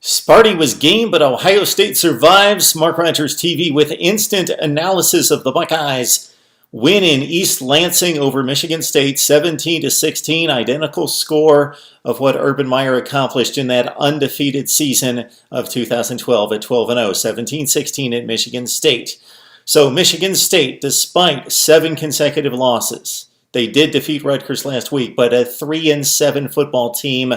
Sparty was game, but Ohio State survives. Mark Rogers TV with instant analysis of the Buckeyes win in East Lansing over Michigan State, 17-16, identical score of what Urban Meyer accomplished in that undefeated season of 2012 at 12-0, 17-16 at Michigan State. So Michigan State, despite 7 consecutive losses, they did defeat Rutgers last week, but a 3-7 football team.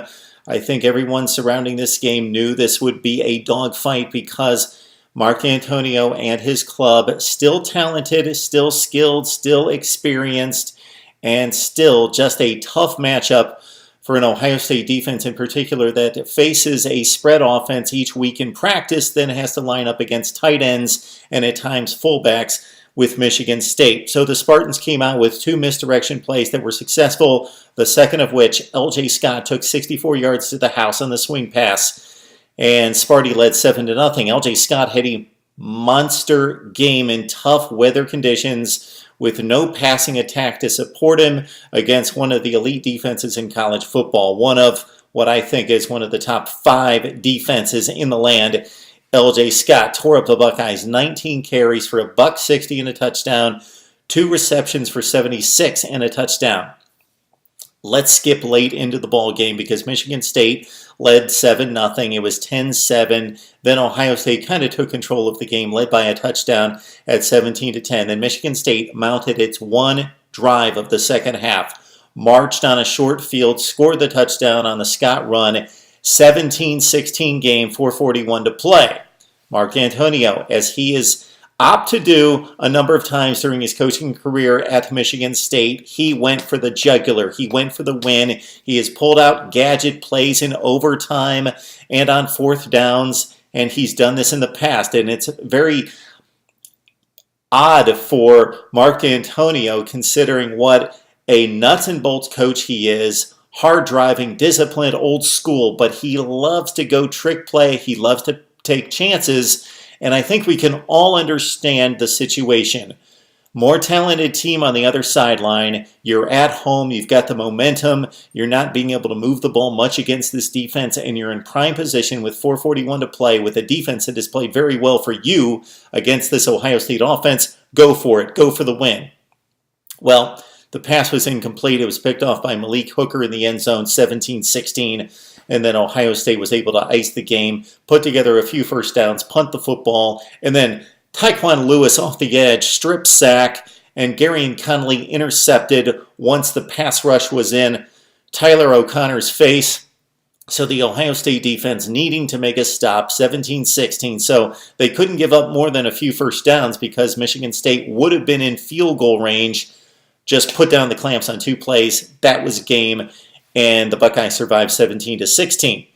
I think everyone surrounding this game knew this would be a dogfight because Mark Antonio and his club, still talented, still skilled, still experienced, and still just a tough matchup for an Ohio State defense in particular that faces a spread offense each week in practice, then has to line up against tight ends and at times fullbacks with Michigan State. So the Spartans came out with 2 misdirection plays that were successful, the second of which, L.J. Scott took 64 yards to the house on the swing pass, and Sparty led 7-0. L.J. Scott had a monster game in tough weather conditions with no passing attack to support him against one of the elite defenses in college football, one of what I think is one of the top 5 defenses in the land. L.J. Scott tore up the Buckeyes, 19 carries for $160 and a touchdown, 2 receptions for 76 and a touchdown. Let's skip late into the ball game because Michigan State led 7-0. It was 10-7. Then Ohio State kind of took control of the game, led by a touchdown at 17-10. Then Michigan State mounted its one drive of the second half, marched on a short field, scored the touchdown on the Scott run, 17-16 game, 4:41 to play. Mark Antonio, as he is apt to do a number of times during his coaching career at Michigan State, he went for the jugular. He went for the win. He has pulled out gadget plays in overtime and on fourth downs, and he's done this in the past. And it's very odd for Mark Antonio considering what a nuts and bolts coach he is. Hard driving, disciplined, old school, but he loves to go trick play. He loves to take chances, and I think we can all understand the situation. More talented team on the other sideline. You're at home. You've got the momentum. You're not being able to move the ball much against this defense, and you're in prime position with 4:41 to play with a defense that has played very well for you against this Ohio State offense. Go for it. Go for the win. Well, the pass was incomplete. It was picked off by Malik Hooker in the end zone, 17-16. And then Ohio State was able to ice the game, put together a few first downs, punt the football, and then Tyquan Lewis off the edge, strip sack, and Gary Conley intercepted once the pass rush was in Tyler O'Connor's face. So the Ohio State defense needing to make a stop, 17-16. So they couldn't give up more than a few first downs because Michigan State would have been in field goal range. Just put down the clamps on 2 plays. That was game, and the Buckeyes survived 17-16.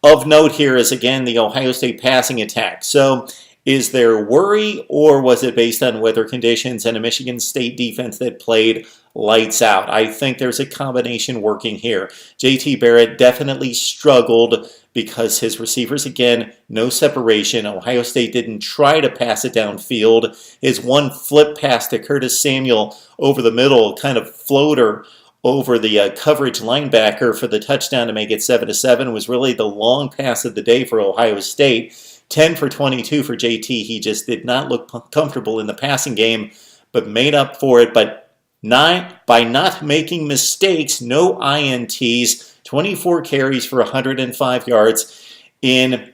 Of note here is, again, the Ohio State passing attack. So is there worry, or was it based on weather conditions and a Michigan State defense that played lights out? I think there's a combination working here. J.T. Barrett definitely struggled because his receivers, again, no separation. Ohio State didn't try to pass it downfield. His one flip pass to Curtis Samuel over the middle, kind of floater over the coverage linebacker for the touchdown to make it 7-7, was really the long pass of the day for Ohio State. 10 for 22 for JT. He just did not look comfortable in the passing game, but made up for it. But by not making mistakes, no INTs, 24 carries for 105 yards in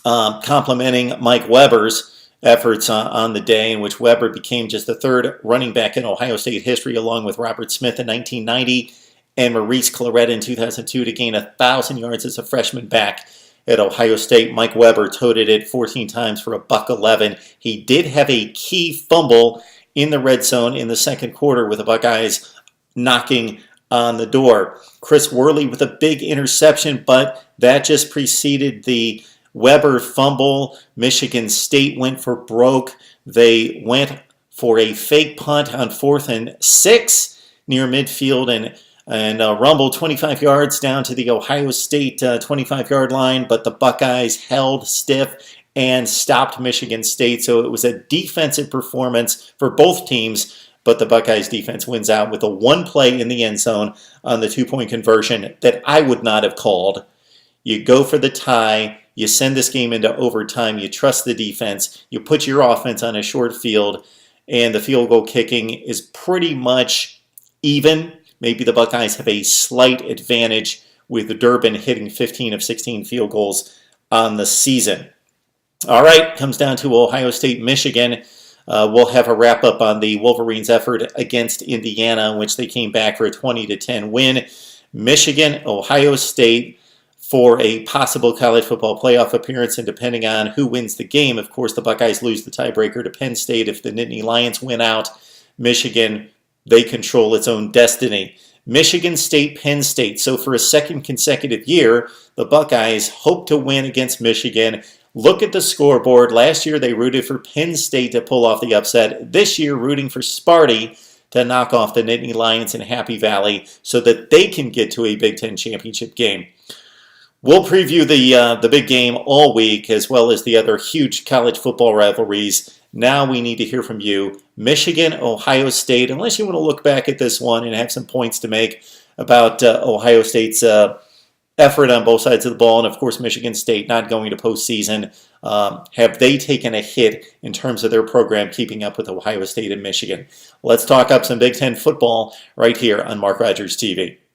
complimenting Mike Weber's efforts on the day, in which Weber became just the 3rd running back in Ohio State history, along with Robert Smith in 1990 and Maurice Clarett in 2002, to gain 1,000 yards as a freshman back at Ohio State. Mike Weber toted it 14 times for $111. He did have a key fumble in the red zone in the second quarter with the Buckeyes knocking on the door. Chris Worley with a big interception, but that just preceded the Weber fumble. Michigan State went for broke. They went for a fake punt on 4th and 6 near midfield and rumbled 25 yards down to the Ohio State 25-yard line, but the Buckeyes held stiff and stopped Michigan State. So it was a defensive performance for both teams, but the Buckeyes defense wins out with a 1 play in the end zone on the 2-point conversion that I would not have called. You go for the tie. You send this game into overtime. You trust the defense. You put your offense on a short field, and the field goal kicking is pretty much even. Maybe the Buckeyes have a slight advantage with Durbin hitting 15 of 16 field goals on the season. All right, comes down to Ohio State, Michigan. We'll have a wrap up on the Wolverines' effort against Indiana, in which they came back for a 20-10 win. Michigan, Ohio State for a possible college football playoff appearance, and depending on who wins the game, of course, the Buckeyes lose the tiebreaker to Penn State. If the Nittany Lions win out, Michigan, they control its own destiny. Michigan State, Penn State. So for a second consecutive year, the Buckeyes hope to win against Michigan. Look at the scoreboard. Last year, they rooted for Penn State to pull off the upset. This year, rooting for Sparty to knock off the Nittany Lions in Happy Valley so that they can get to a Big Ten championship game. We'll preview the big game all week, as well as the other huge college football rivalries. Now we need to hear from you. Michigan, Ohio State, unless you want to look back at this one and have some points to make about Ohio State's effort on both sides of the ball, and of course Michigan State not going to postseason. Have they taken a hit in terms of their program keeping up with Ohio State and Michigan? Let's talk up some Big Ten football right here on Mark Rogers TV.